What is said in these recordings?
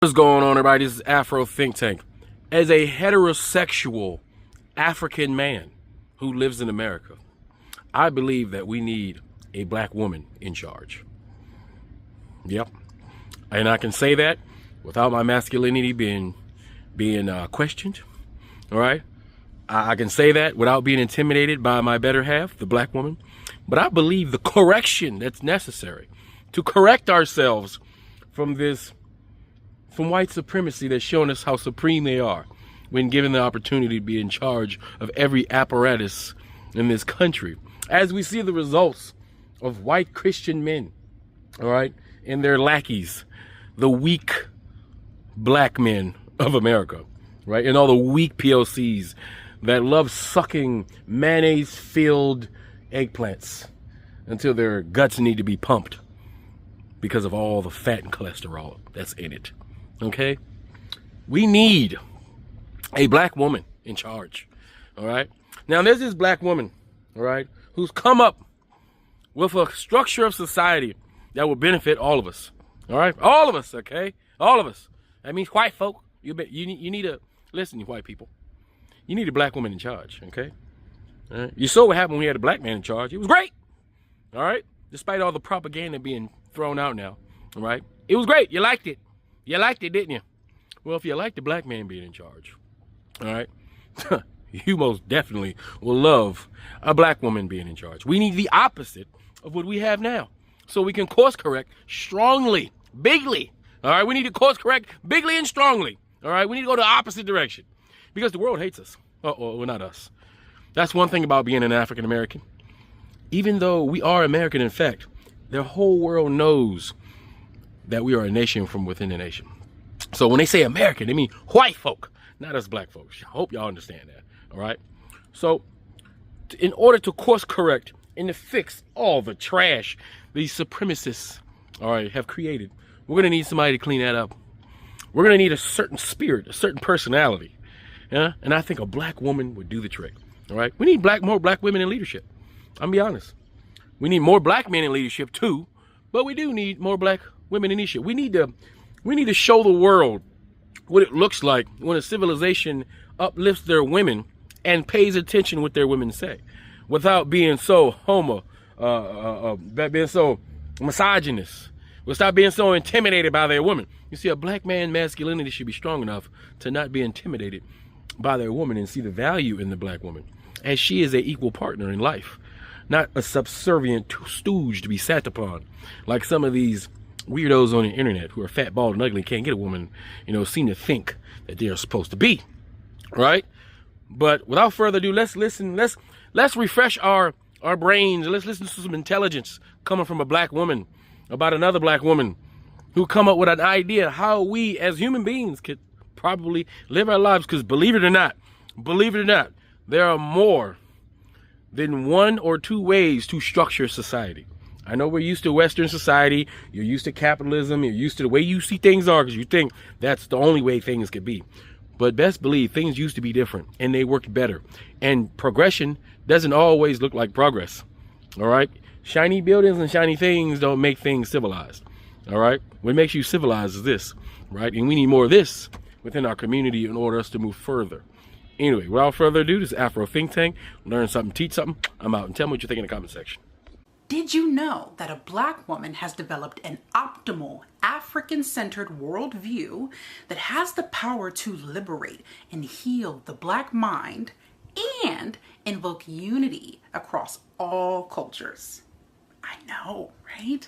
What's going on, everybody? This is Afro Think Tank. As a heterosexual African man who lives in America, I believe that we need a black woman in charge. Yep. And I can say that without my masculinity being questioned. All right. I can say that without being intimidated by my better half, the black woman. But I believe the correction that's necessary to correct ourselves from white supremacy that's showing us how supreme they are when given the opportunity to be in charge of every apparatus in this country. As we see the results of white Christian men, all right, and their lackeys, the weak black men of America, right, and all the weak POCs that love sucking mayonnaise-filled eggplants until their guts need to be pumped because of all the fat and cholesterol that's in it. Okay, we need a black woman in charge. All right, now there's this black woman, all right, who's come up with a structure of society that will benefit all of us. All right, all of us. Okay, all of us. That means white folk. You need to listen, you white people. You need a black woman in charge. Okay, all right? You saw what happened when we had a black man in charge. It was great. All right, despite all the propaganda being thrown out now. All right, it was great. You liked it. You liked it, didn't you? Well, if you like the black man being in charge, all right, you most definitely will love a black woman being in charge. We need the opposite of what we have now, so we can course correct strongly, bigly. All right, we need to course correct bigly and strongly. All right, we need to go the opposite direction because the world hates us. Well, not us. That's one thing about being an African American. Even though we are American, in fact, the whole world knows that we are a nation from within a nation. So when they say American, they mean white folk, not us black folks. I hope y'all understand that. All right. So in order to course correct and to fix all the trash these supremacists, all right, have created, we're going to need somebody to clean that up. We're going to need a certain spirit, a certain personality. Yeah. And I think a black woman would do the trick. All right. We need more black women in leadership. I'm be honest. We need more black men in leadership too, but we do need more black women in leadership. We need to show the world what it looks like when a civilization uplifts their women and pays attention what their women say, without being so being so misogynist, without being so intimidated by their woman. You see, a black man masculinity should be strong enough to not be intimidated by their woman and see the value in the black woman, as she is an equal partner in life, not a subservient stooge to be sat upon, like some of these weirdos on the internet who are fat, bald, and ugly, can't get a woman, seem to think that they are supposed to be, right? But without further ado, let's listen. Let's refresh our brains. Let's listen to some intelligence coming from a black woman about another black woman who come up with an idea how we as human beings could probably live our lives. Because believe it or not, there are more than one or two ways to structure society. I know we're used to Western society. You're used to capitalism. You're used to the way you see things are because you think that's the only way things could be. But best believe things used to be different and they worked better. And progression doesn't always look like progress. All right. Shiny buildings and shiny things don't make things civilized. All right. What makes you civilized is this. Right. And we need more of this within our community in order for us to move further. Anyway, without further ado, this is Afro Think Tank. Learn something, teach something. I'm out, and tell me what you think in the comment section. Did you know that a black woman has developed an optimal African-centered worldview that has the power to liberate and heal the black mind and invoke unity across all cultures? I know, right?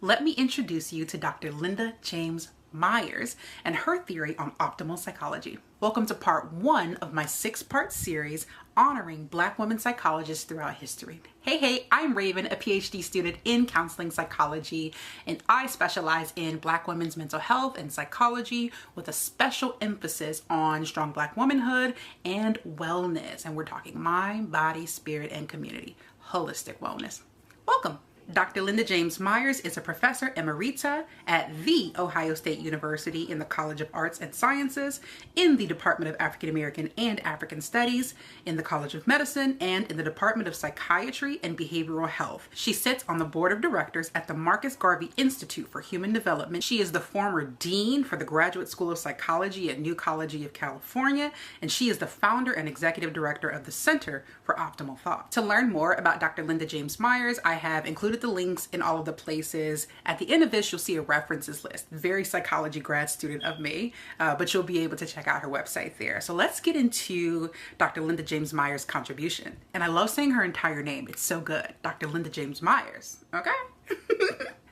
Let me introduce you to Dr. Linda James Myers and her theory on optimal psychology. Welcome to part 1 of my 6-part series honoring black women psychologists throughout history. Hey, I'm Raven, a PhD student in counseling psychology, and I specialize in black women's mental health and psychology with a special emphasis on strong black womanhood and wellness. And we're talking mind, body, spirit, and community, holistic wellness. Welcome. Dr. Linda James Myers is a professor emerita at The Ohio State University in the College of Arts and Sciences, in the Department of African American and African Studies, in the College of Medicine, and in the Department of Psychiatry and Behavioral Health. She sits on the board of directors at the Marcus Garvey Institute for Human Development. She is the former dean for the Graduate School of Psychology at New College of California, and she is the founder and executive director of the Center for Optimal Thought. To learn more about Dr. Linda James Myers, I have included the links in all of the places. At the end of this, you'll see a references list. Very psychology grad student of me, but you'll be able to check out her website there. So let's get into Dr. Linda James Myers' contribution. And I love saying her entire name. It's so good. Dr. Linda James Myers. Okay?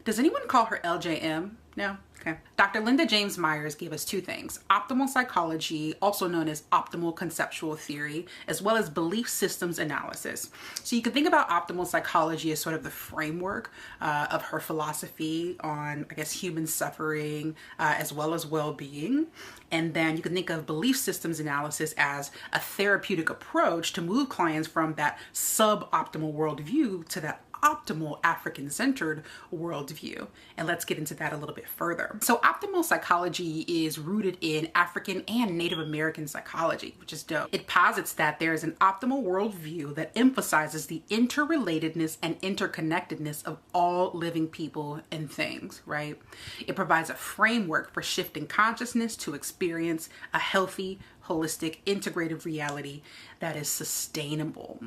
Does anyone call her LJM? No? Okay. Dr. Linda James Myers gave us two things: optimal psychology, also known as optimal conceptual theory, as well as belief systems analysis. So you can think about optimal psychology as sort of the framework of her philosophy on, I guess, human suffering, as well as well-being. And then you can think of belief systems analysis as a therapeutic approach to move clients from that suboptimal worldview to that optimal African-centered worldview. And let's get into that a little bit further. So optimal psychology is rooted in African and Native American psychology, which is dope. It posits that there is an optimal worldview that emphasizes the interrelatedness and interconnectedness of all living people and things, right? It provides a framework for shifting consciousness to experience a healthy, holistic, integrative reality that is sustainable.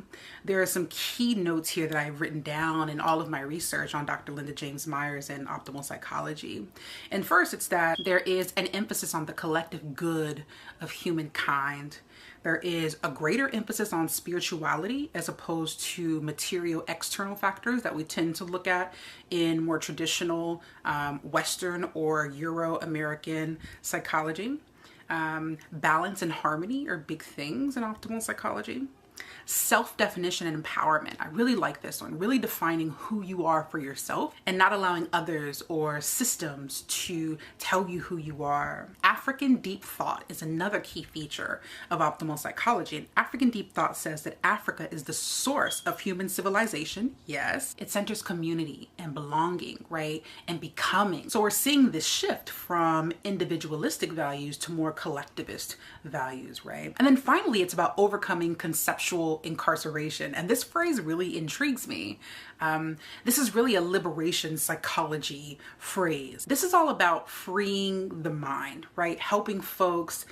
There are some key notes here that I've written down in all of my research on Dr. Linda James Myers and optimal psychology. And first, it's that there is an emphasis on the collective good of humankind. There is a greater emphasis on spirituality as opposed to material external factors that we tend to look at in more traditional Western or Euro-American psychology. Balance and harmony are big things in optimal psychology. Self-definition and empowerment. I really like this one. Really defining who you are for yourself and not allowing others or systems to tell you who you are. African deep thought is another key feature of optimal psychology. And African deep thought says that Africa is the source of human civilization. Yes. It centers community and belonging, right? And becoming. So we're seeing this shift from individualistic values to more collectivist values, right? And then finally, it's about overcoming conceptual incarceration. And this phrase really intrigues me. This is really a liberation psychology phrase. This is all about freeing the mind, right? Helping folks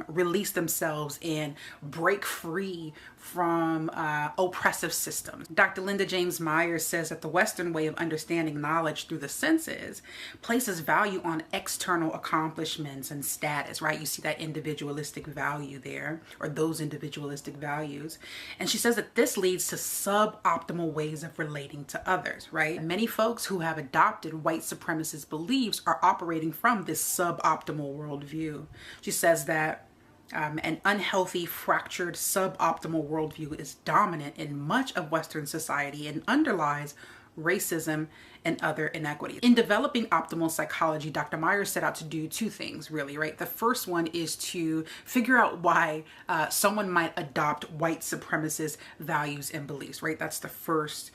release themselves and break free from oppressive systems. Dr. Linda James Myers says that the Western way of understanding knowledge through the senses places value on external accomplishments and status, right? You see that individualistic value there, or those individualistic values. And she says that this leads to suboptimal ways of relating to others, right? Many folks who have adopted white supremacist beliefs are operating from this suboptimal worldview. She says that an unhealthy, fractured, suboptimal worldview is dominant in much of Western society and underlies racism and other inequities. In developing optimal psychology, Dr. Myers set out to do two things, really, right? The first one is to figure out why someone might adopt white supremacist values and beliefs, right? That's the first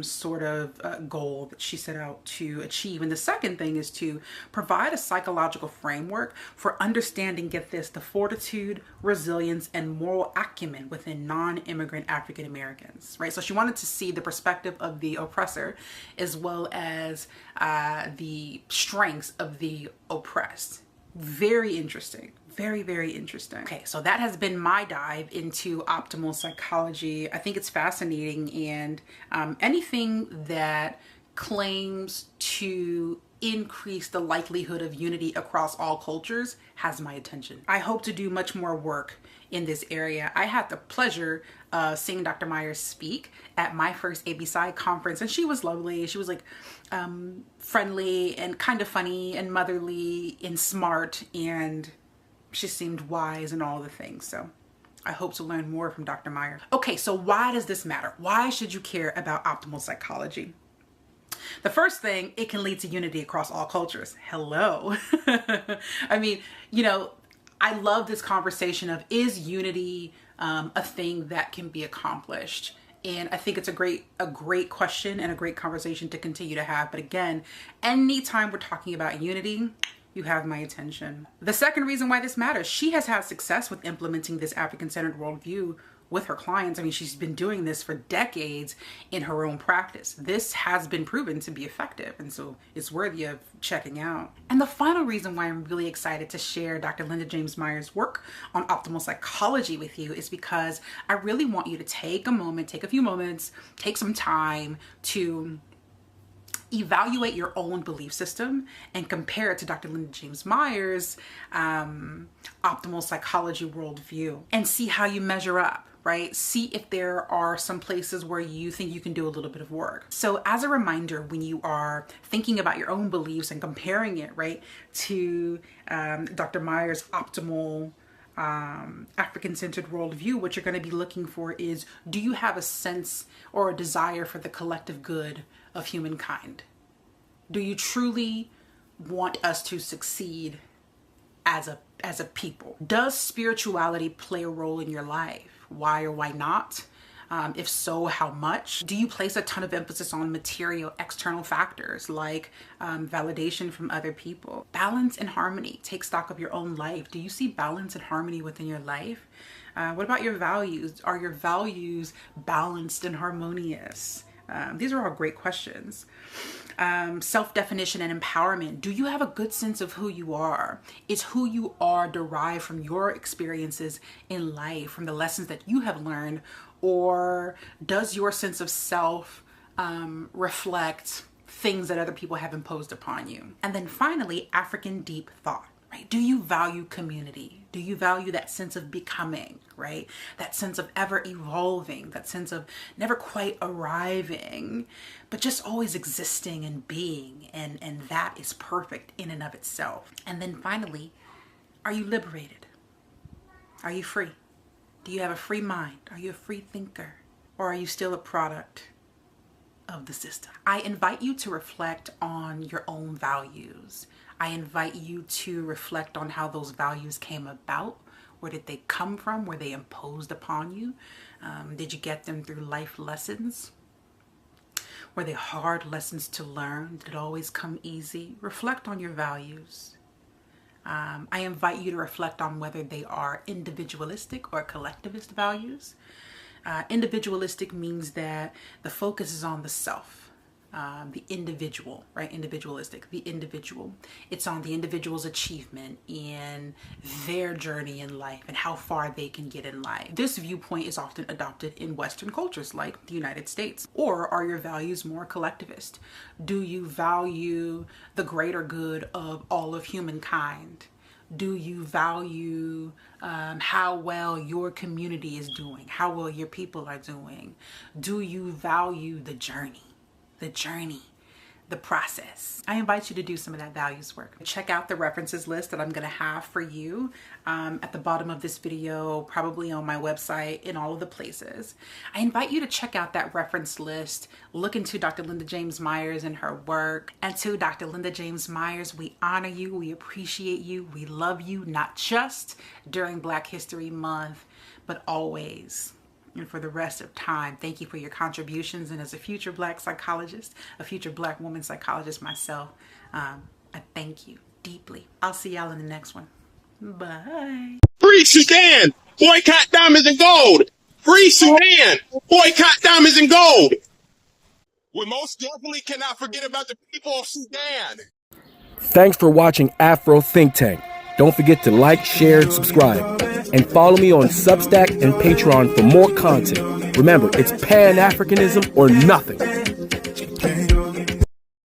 sort of goal that she set out to achieve. And the second thing is to provide a psychological framework for understanding, get this, the fortitude, resilience, and moral acumen within non-immigrant African Americans, right? So she wanted to see the perspective of the oppressor as well as the strengths of the oppressed. Very interesting. Very, very interesting. Okay, so that has been my dive into optimal psychology. I think it's fascinating, and anything that claims to increase the likelihood of unity across all cultures has my attention. I hope to do much more work in this area. I had the pleasure of seeing Dr. Myers speak at my first ABSI conference, and she was lovely. She was like friendly and kind of funny and motherly and smart, and she seemed wise and all the things. So I hope to learn more from Dr. Myers. Okay, so why does this matter? Why should you care about optimal psychology? The first thing, it can lead to unity across all cultures. Hello. I mean, you know, I love this conversation of, is unity a thing that can be accomplished? And I think it's a great question and a great conversation to continue to have. But again, anytime we're talking about unity, you have my attention. The second reason why this matters, she has had success with implementing this African-centered worldview with her clients. I mean, she's been doing this for decades in her own practice. This has been proven to be effective, and so it's worthy of checking out. And the final reason why I'm really excited to share Dr. Linda James Meyer's work on optimal psychology with you is because I really want you to take a few moments, take some time to evaluate your own belief system and compare it to Dr. Linda James Meyer's optimal psychology worldview and see how you measure up, right? See if there are some places where you think you can do a little bit of work. So as a reminder, when you are thinking about your own beliefs and comparing it, right, to Dr. Meyer's optimal African-centered worldview, what you're going to be looking for is, do you have a sense or a desire for the collective good of humankind? Do you truly want us to succeed as a people? Does spirituality play a role in your life? Why or why not? If so, how much? Do you place a ton of emphasis on material external factors like validation from other people? Balance and harmony. Take stock of your own life. Do you see balance and harmony within your life? What about your values? Are your values balanced and harmonious? These are all great questions. Self-definition and empowerment. Do you have a good sense of who you are? Is who you are derived from your experiences in life, from the lessons that you have learned? Or does your sense of self reflect things that other people have imposed upon you? And then finally, African deep thought, right? Do you value community? Do you value that sense of becoming, right? That sense of ever evolving, that sense of never quite arriving, but just always existing and being. And that is perfect in and of itself. And then finally, are you liberated? Are you free? Do you have a free mind? Are you a free thinker? Or are you still a product of the system? I invite you to reflect on your own values. I invite you to reflect on how those values came about. Where did they come from? Were they imposed upon you? Did you get them through life lessons? Were they hard lessons to learn? Did it always come easy? Reflect on your values. I invite you to reflect on whether they are individualistic or collectivist values. Individualistic means that the focus is on the self, the individual, right? Individualistic, the individual. It's on the individual's achievement in their journey in life and how far they can get in life. This viewpoint is often adopted in Western cultures like the United States. Or are your values more collectivist? Do you value the greater good of all of humankind? Do you value how well your community is doing, how well your people are doing? Do you value the journey, the process? I invite you to do some of that values work. Check out the references list that I'm going to have for you at the bottom of this video, probably on my website, in all of the places. I invite you to check out that reference list, look into Dr. Linda James Myers and her work. And to Dr. Linda James Myers, we honor you, we appreciate you, we love you, not just during Black History Month, but always. And for the rest of time, thank you for your contributions. And as a future Black psychologist, a future Black woman psychologist myself, I thank you deeply. I'll see y'all in the next one. Bye. Free Sudan! Boycott diamonds and gold! Free Sudan! Boycott diamonds and gold! We most definitely cannot forget about the people of Sudan! Thanks for watching Afro Think Tank. Don't forget to like, share, and subscribe. And follow me on Substack and Patreon for more content. Remember, it's Pan-Africanism or nothing.